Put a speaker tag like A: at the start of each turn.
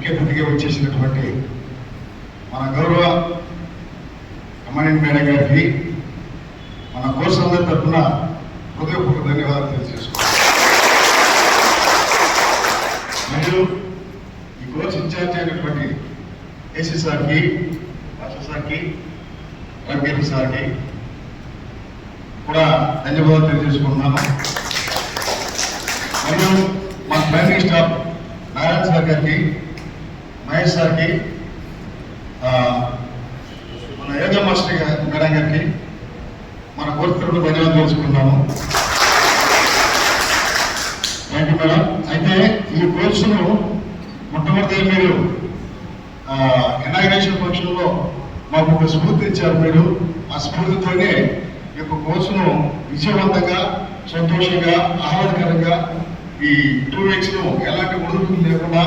A: ముఖ్య అతిథిగా వచ్చేసినటువంటి మన గౌరవ కమాండెంట్ మేడం గారికి మన కోర్సు అందరి తరఫున హృదయపూర్వక ధన్యవాదాలు తెలియజేసుకుంటాం. మరియు ఈ కోర్సు ఇన్ఛార్జ్ అయినటువంటి ఏసీ సార్కి, మాస్టర్ సార్కి, రవికేపీ సార్కి కూడా ధన్యవాదాలు తెలియజేసుకుంటున్నాను. మరియు మన ట్రైనింగ్ స్టాఫ్ నారాయణ సార్ గారికి, మహేష్ సార్కి, మన యోగా మాస్టర్ మేడం గారికి మన కోర్సు తరఫున ధన్యవాదాలు తెలుసుకున్నాము. Thank you madam. అయితే ఈ కోర్సును మొట్టమొదటి మీరు ఇనాగ్రేషన్ ఫంక్షన్లో మాకు ఒక స్ఫూర్తి ఇచ్చారు. మీరు ఆ స్ఫూర్తితోనే ఈ యొక్క కోర్సును విజయవంతంగా, సంతోషంగా, ఆహ్లాదకరంగా ఈ 2 weeks ఎలాంటి ఒడిదుడుకులు లేకుండా